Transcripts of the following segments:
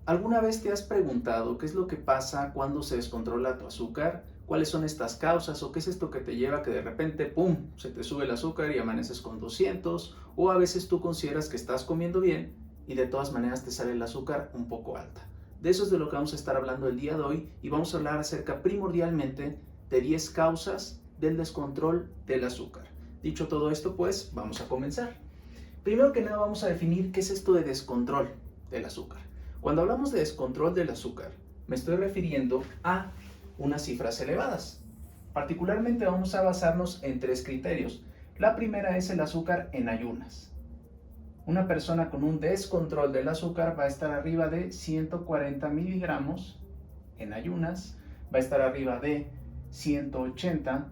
¿Alguna vez te has preguntado qué es lo que pasa cuando se descontrola tu azúcar? ¿Cuáles son estas causas o qué es esto que te lleva a que de repente, ¡pum!, se te sube el azúcar y amaneces con 200? O a veces tú consideras que estás comiendo bien y de todas maneras te sale el azúcar un poco alta. De eso es de lo que vamos a estar hablando el día de hoy y vamos a hablar acerca primordialmente de 10 causas del descontrol del azúcar. Dicho todo esto, pues vamos a comenzar. Primero que nada vamos a definir qué es esto de descontrol del azúcar. Cuando hablamos de descontrol del azúcar, me estoy refiriendo a unas cifras elevadas. Particularmente vamos a basarnos en 3 criterios. La primera es el azúcar en ayunas. Una persona con un descontrol del azúcar va a estar arriba de 140 miligramos en ayunas, va a estar arriba de 180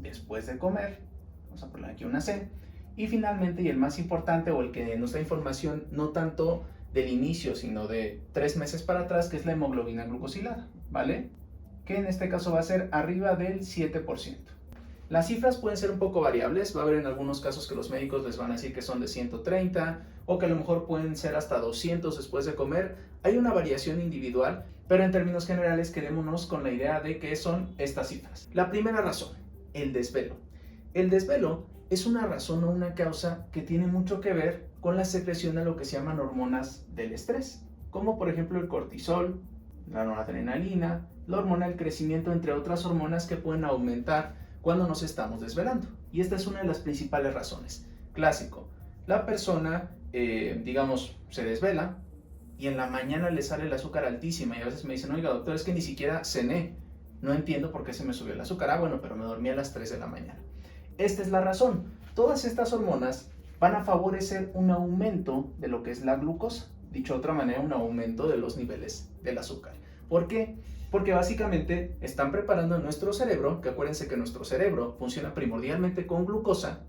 después de comer, vamos a poner aquí una C, y finalmente, y el más importante, o el que nos da información no tanto del inicio, sino de 3 meses para atrás, que es la hemoglobina glucosilada, ¿vale? Que en este caso va a ser arriba del 7%. Las cifras pueden ser un poco variables, va a haber en algunos casos que los médicos les van a decir que son de 130, o que a lo mejor pueden ser hasta 200 después de comer. Hay una variación individual, pero en términos generales quedémonos con la idea de que son estas cifras. La primera razón, el desvelo. El desvelo es una razón o una causa que tiene mucho que ver con la secreción de lo que se llaman hormonas del estrés, como por ejemplo el cortisol, la noradrenalina, la hormona del crecimiento, entre otras hormonas que pueden aumentar cuando nos estamos desvelando. Y esta es una de las principales razones. Clásico, la persona, digamos, se desvela y en la mañana le sale el azúcar altísima y a veces me dicen, oiga doctor, es que ni siquiera cené, no entiendo por qué se me subió el azúcar. Ah, bueno, pero me dormí a las 3 de la mañana. Esta es la razón. Todas estas hormonas van a favorecer un aumento de lo que es la glucosa. Dicho de otra manera, un aumento de los niveles del azúcar. ¿Por qué? Porque básicamente están preparando a nuestro cerebro, que acuérdense que nuestro cerebro funciona primordialmente con glucosa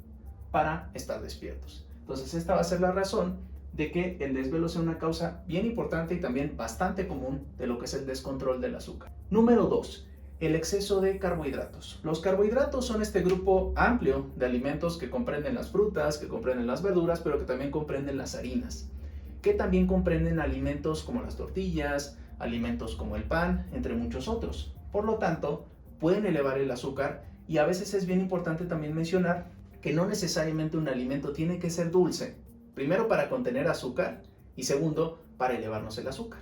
para estar despiertos. Entonces esta va a ser la razón de que el desvelo sea una causa bien importante y también bastante común de lo que es el descontrol del azúcar. Número 2. El exceso de carbohidratos. Los carbohidratos son este grupo amplio de alimentos que comprenden las frutas, que comprenden las verduras, pero que también comprenden las harinas, que también comprenden alimentos como las tortillas, alimentos como el pan, entre muchos otros. Por lo tanto, pueden elevar el azúcar y a veces es bien importante también mencionar que no necesariamente un alimento tiene que ser dulce, primero para contener azúcar y segundo para elevarnos el azúcar.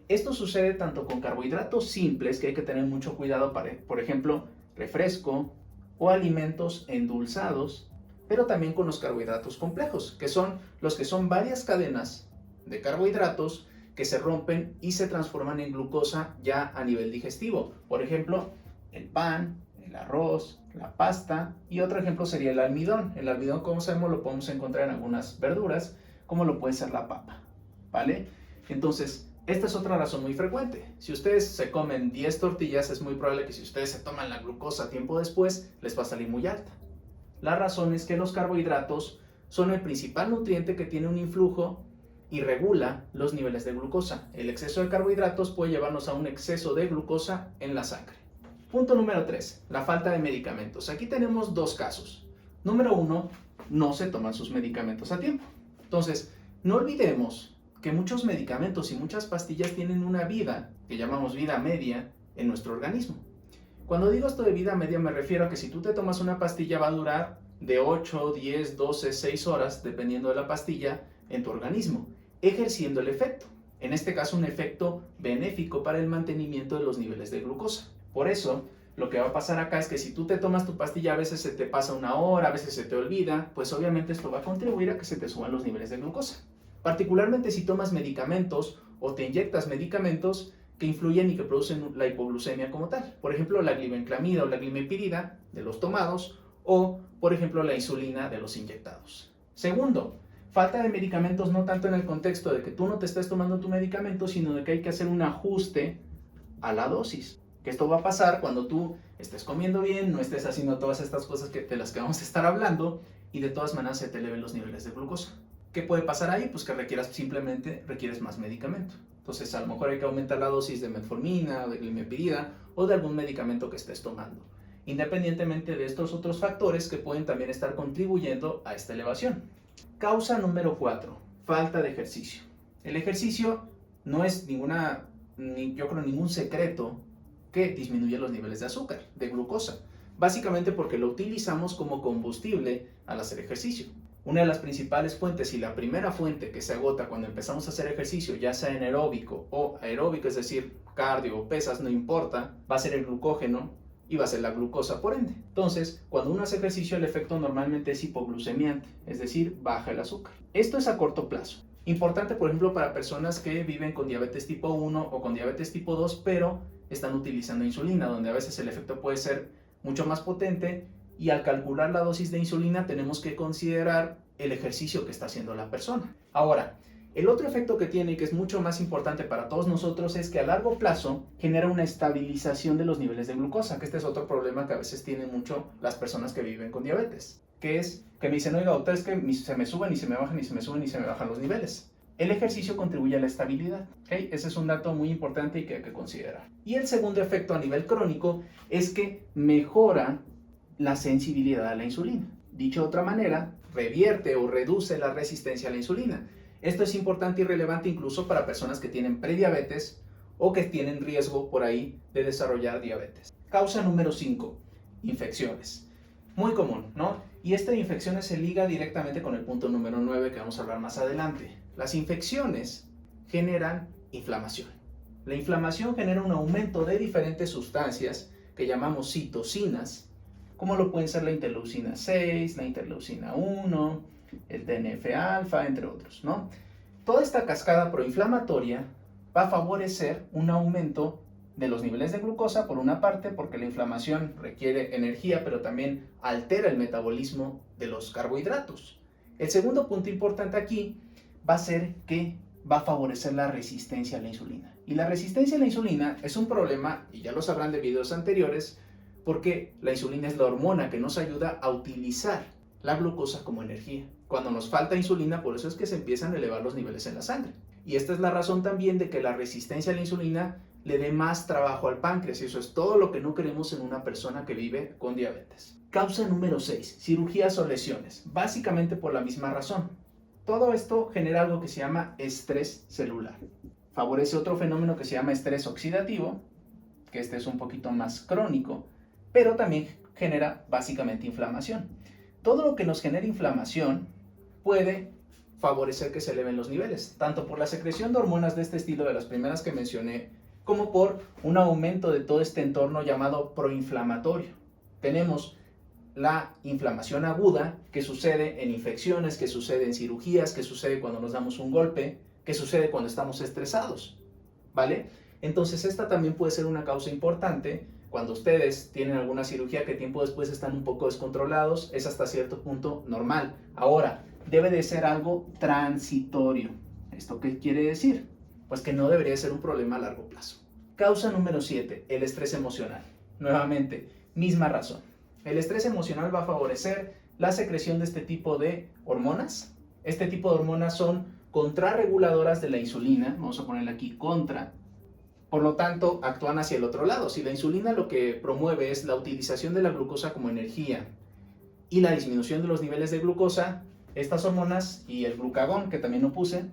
Esto sucede tanto con carbohidratos simples, que hay que tener mucho cuidado para, por ejemplo, refresco o alimentos endulzados, pero también con los carbohidratos complejos, que son los que son varias cadenas de carbohidratos que se rompen y se transforman en glucosa ya a nivel digestivo. Por ejemplo, el pan, el arroz, la pasta, y otro ejemplo sería el almidón. El almidón, como sabemos, lo podemos encontrar en algunas verduras, como lo puede ser la papa, ¿vale? Entonces, esta es otra razón muy frecuente. Si ustedes se comen 10 tortillas, es muy probable que si ustedes se toman la glucosa tiempo después, les va a salir muy alta. La razón es que los carbohidratos son el principal nutriente que tiene un influjo y regula los niveles de glucosa. El exceso de carbohidratos puede llevarnos a un exceso de glucosa en la sangre. Punto número 3, la falta de medicamentos. Aquí tenemos 2 casos. Número 1, no se toman sus medicamentos a tiempo. Entonces, no olvidemos que muchos medicamentos y muchas pastillas tienen una vida, que llamamos vida media, en nuestro organismo. Cuando digo esto de vida media me refiero a que si tú te tomas una pastilla va a durar de 8, 10, 12, 6 horas, dependiendo de la pastilla, en tu organismo, ejerciendo el efecto. En este caso, un efecto benéfico para el mantenimiento de los niveles de glucosa. Por eso, lo que va a pasar acá es que si tú te tomas tu pastilla, a veces se te pasa una hora, a veces se te olvida, pues obviamente esto va a contribuir a que se te suban los niveles de glucosa. Particularmente si tomas medicamentos o te inyectas medicamentos que influyen y que producen la hipoglucemia como tal. Por ejemplo, la glibenclamida o la glimepirida de los tomados o, por ejemplo, la insulina de los inyectados. Segundo, falta de medicamentos no tanto en el contexto de que tú no te estés tomando tu medicamento, sino de que hay que hacer un ajuste a la dosis. Que esto va a pasar cuando tú estés comiendo bien, no estés haciendo todas estas cosas de las que vamos a estar hablando y de todas maneras se te eleven los niveles de glucosa. ¿Qué puede pasar ahí? Pues que requieres más medicamento. Entonces a lo mejor hay que aumentar la dosis de metformina, de glimepirida o de algún medicamento que estés tomando, independientemente de estos otros factores que pueden también estar contribuyendo a esta elevación. Causa número 4, falta de ejercicio. El ejercicio no es yo creo ningún secreto que disminuye los niveles de azúcar, de glucosa. Básicamente porque lo utilizamos como combustible al hacer ejercicio. Una de las principales fuentes y la primera fuente que se agota cuando empezamos a hacer ejercicio, ya sea en aeróbico o aeróbico, es decir, cardio o pesas, no importa, va a ser el glucógeno y va a ser la glucosa por ende. Entonces, cuando uno hace ejercicio, el efecto normalmente es hipoglucemiante, es decir, baja el azúcar. Esto es a corto plazo. Importante, por ejemplo, para personas que viven con diabetes tipo 1 o con diabetes tipo 2, pero están utilizando insulina, donde a veces el efecto puede ser mucho más potente, y al calcular la dosis de insulina tenemos que considerar el ejercicio que está haciendo la persona. Ahora, el otro efecto que tiene y que es mucho más importante para todos nosotros es que a largo plazo genera una estabilización de los niveles de glucosa, que este es otro problema que a veces tienen mucho las personas que viven con diabetes, que es que me dicen, oiga doctor, es que se me suben y se me bajan y se me suben y se me bajan los niveles. El ejercicio contribuye a la estabilidad, ¿okay? Ese es un dato muy importante y que hay que considerar. Y el segundo efecto a nivel crónico es que mejora la sensibilidad a la insulina. Dicho de otra manera, revierte o reduce la resistencia a la insulina. Esto es importante y relevante incluso para personas que tienen prediabetes o que tienen riesgo por ahí de desarrollar diabetes. Causa número 5, infecciones. Muy común, ¿no? Y esta de infecciones se liga directamente con el punto número 9 que vamos a hablar más adelante. Las infecciones generan inflamación. La inflamación genera un aumento de diferentes sustancias que llamamos citocinas, como lo pueden ser la interleucina 6, la interleucina 1, el TNF-alfa, entre otros, ¿no? Toda esta cascada proinflamatoria va a favorecer un aumento de los niveles de glucosa, por una parte, porque la inflamación requiere energía, pero también altera el metabolismo de los carbohidratos. El segundo punto importante aquí va a ser que va a favorecer la resistencia a la insulina. Y la resistencia a la insulina es un problema, y ya lo sabrán de videos anteriores, porque la insulina es la hormona que nos ayuda a utilizar la glucosa como energía. Cuando nos falta insulina, por eso es que se empiezan a elevar los niveles en la sangre. Y esta es la razón también de que la resistencia a la insulina le dé más trabajo al páncreas, y eso es todo lo que no queremos en una persona que vive con diabetes. Causa número 6, cirugías o lesiones, básicamente por la misma razón. Todo esto genera algo que se llama estrés celular. Favorece otro fenómeno que se llama estrés oxidativo, que este es un poquito más crónico, pero también genera básicamente inflamación. Todo lo que nos genera inflamación puede favorecer que se eleven los niveles, tanto por la secreción de hormonas de este estilo, de las primeras que mencioné, como por un aumento de todo este entorno llamado proinflamatorio. Tenemos la inflamación aguda, que sucede en infecciones, que sucede en cirugías, que sucede cuando nos damos un golpe, que sucede cuando estamos estresados, ¿vale? Entonces esta también puede ser una causa importante. Cuando ustedes tienen alguna cirugía que tiempo después están un poco descontrolados, es hasta cierto punto normal. Ahora, debe de ser algo transitorio. ¿Esto qué quiere decir? Pues que no debería ser un problema a largo plazo. Causa número 7, el estrés emocional. Nuevamente, misma razón. El estrés emocional va a favorecer la secreción de este tipo de hormonas. Este tipo de hormonas son contrarreguladoras de la insulina. Vamos a ponerle aquí contra. Por lo tanto, actúan hacia el otro lado. Si la insulina lo que promueve es la utilización de la glucosa como energía y la disminución de los niveles de glucosa, estas hormonas y el glucagón, que también lo puse,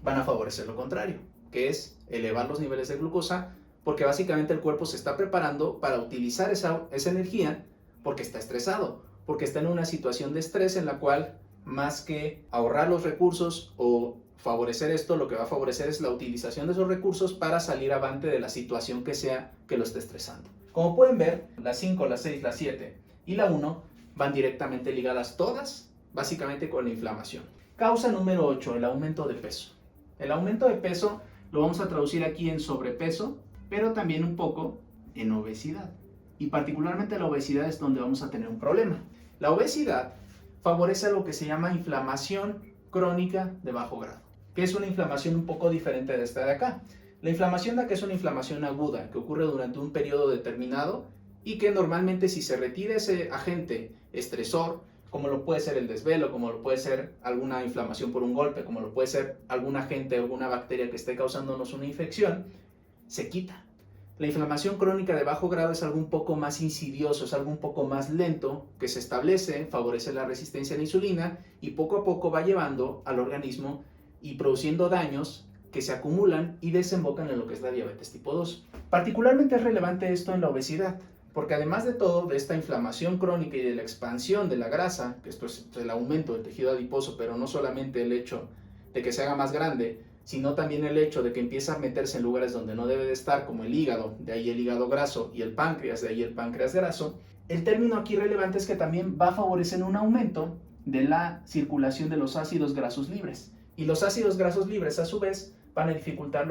van a favorecer lo contrario, que es elevar los niveles de glucosa, porque básicamente el cuerpo se está preparando para utilizar esa energía porque está estresado, porque está en una situación de estrés en la cual, más que ahorrar los recursos o favorecer esto, lo que va a favorecer es la utilización de esos recursos para salir avante de la situación que sea que lo esté estresando. Como pueden ver, la 5, la 6, la 7 y la 1 van directamente ligadas todas, básicamente con la inflamación. Causa número 8, el aumento de peso. El aumento de peso lo vamos a traducir aquí en sobrepeso, pero también un poco en obesidad. Y particularmente la obesidad es donde vamos a tener un problema. La obesidad favorece algo que se llama inflamación crónica de bajo grado, que es una inflamación un poco diferente de esta de acá. La inflamación de acá es una inflamación aguda que ocurre durante un periodo determinado y que normalmente, si se retira ese agente estresor, como lo puede ser el desvelo, como lo puede ser alguna inflamación por un golpe, como lo puede ser algún agente o alguna bacteria que esté causándonos una infección, se quita. La inflamación crónica de bajo grado es algo un poco más insidioso, es algo un poco más lento, que se establece, favorece la resistencia a la insulina y poco a poco va llevando al organismo y produciendo daños que se acumulan y desembocan en lo que es la diabetes tipo 2. Particularmente es relevante esto en la obesidad, porque además de todo, de esta inflamación crónica y de la expansión de la grasa, que esto es el aumento del tejido adiposo, pero no solamente el hecho de que se haga más grande, sino también el hecho de que empieza a meterse en lugares donde no debe de estar, como el hígado, de ahí el hígado graso, y el páncreas, de ahí el páncreas graso. El término aquí relevante es que también va a favorecer un aumento de la circulación de los ácidos grasos libres. Y los ácidos grasos libres, a su vez, van a dificultar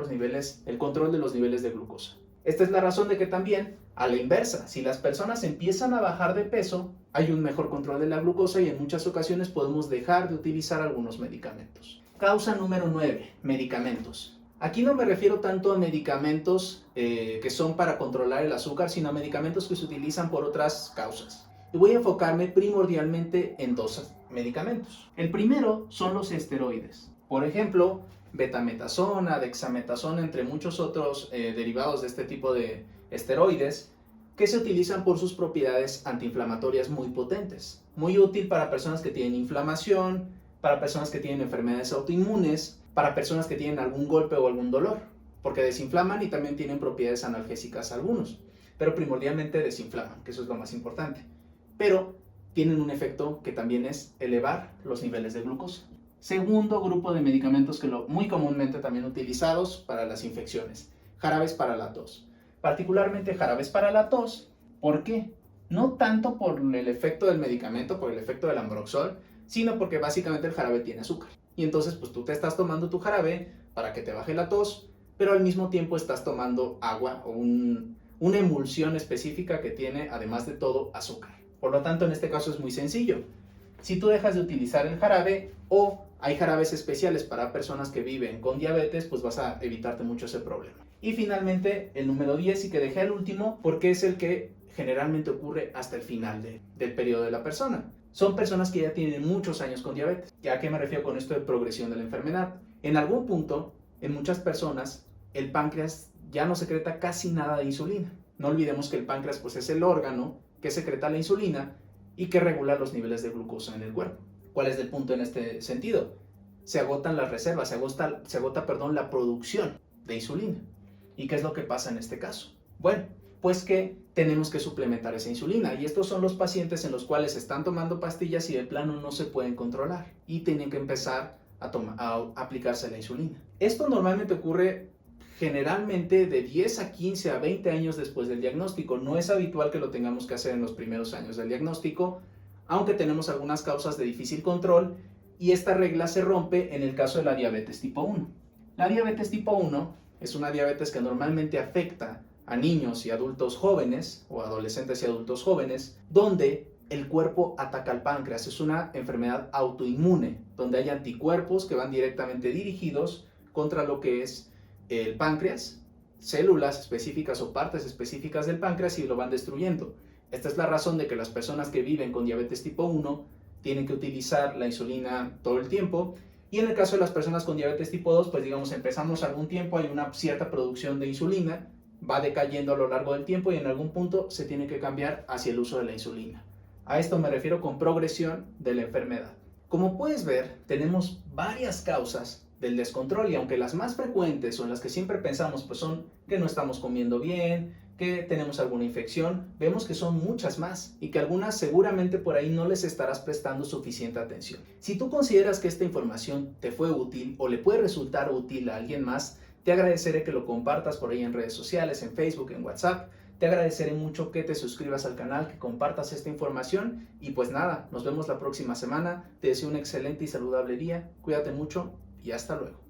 el control de los niveles de glucosa. Esta es la razón de que también, a la inversa, si las personas empiezan a bajar de peso, hay un mejor control de la glucosa y en muchas ocasiones podemos dejar de utilizar algunos medicamentos. Causa número 9, medicamentos. Aquí no me refiero tanto a medicamentos que son para controlar el azúcar, sino a medicamentos que se utilizan por otras causas. Y voy a enfocarme primordialmente en dos medicamentos. El primero son los esteroides. Por ejemplo, betametasona, dexametasona, entre muchos otros derivados de este tipo de esteroides que se utilizan por sus propiedades antiinflamatorias muy potentes. Muy útil para personas que tienen inflamación, para personas que tienen enfermedades autoinmunes, para personas que tienen algún golpe o algún dolor, porque desinflaman y también tienen propiedades analgésicas algunos, pero primordialmente desinflaman, que eso es lo más importante. Pero tienen un efecto que también es elevar los niveles de glucosa. Segundo grupo de medicamentos que muy comúnmente también utilizados para las infecciones, jarabes para la tos. Particularmente jarabes para la tos, ¿por qué? No tanto por el efecto del medicamento, por el efecto del Ambroxol, sino porque básicamente el jarabe tiene azúcar. Y entonces pues tú te estás tomando tu jarabe para que te baje la tos, pero al mismo tiempo estás tomando agua o una emulsión específica que tiene, además de todo, azúcar. Por lo tanto, en este caso es muy sencillo. Si tú dejas de utilizar el jarabe o hay jarabes especiales para personas que viven con diabetes, pues vas a evitarte mucho ese problema. Y finalmente, el número 10, y que dejé el último, porque es el que generalmente ocurre hasta el final del periodo de la persona. Son personas que ya tienen muchos años con diabetes. ¿A qué me refiero con esto de progresión de la enfermedad? En algún punto, en muchas personas, el páncreas ya no secreta casi nada de insulina. No olvidemos que el páncreas pues, es el órgano que secreta la insulina y que regula los niveles de glucosa en el cuerpo. ¿Cuál es el punto en este sentido? Se agotan las reservas, se agota la producción de insulina. ¿Y qué es lo que pasa en este caso? Bueno, pues que tenemos que suplementar esa insulina y estos son los pacientes en los cuales están tomando pastillas y de plano no se pueden controlar y tienen que empezar a aplicarse la insulina. Esto normalmente ocurre generalmente de 10 a 15 a 20 años después del diagnóstico. No es habitual que lo tengamos que hacer en los primeros años del diagnóstico, aunque tenemos algunas causas de difícil control y esta regla se rompe en el caso de la diabetes tipo 1. La diabetes tipo 1 es una diabetes que normalmente afecta a niños y adultos jóvenes o adolescentes y adultos jóvenes, donde el cuerpo ataca al páncreas. Es una enfermedad autoinmune, donde hay anticuerpos que van directamente dirigidos contra lo que es el páncreas, células específicas o partes específicas del páncreas y lo van destruyendo. Esta es la razón de que las personas que viven con diabetes tipo 1 tienen que utilizar la insulina todo el tiempo. Y en el caso de las personas con diabetes tipo 2, pues digamos, empezamos algún tiempo, hay una cierta producción de insulina, va decayendo a lo largo del tiempo y en algún punto se tiene que cambiar hacia el uso de la insulina. A esto me refiero con progresión de la enfermedad. Como puedes ver, tenemos varias causas del descontrol y aunque las más frecuentes o en las que siempre pensamos pues son que no estamos comiendo bien, que tenemos alguna infección, vemos que son muchas más y que algunas seguramente por ahí no les estarás prestando suficiente atención. Si tú consideras que esta información te fue útil o le puede resultar útil a alguien más, te agradeceré que lo compartas por ahí en redes sociales, en Facebook, en WhatsApp. Te agradeceré mucho que te suscribas al canal, que compartas esta información y pues nada, nos vemos la próxima semana. Te deseo un excelente y saludable día. Cuídate mucho y hasta luego.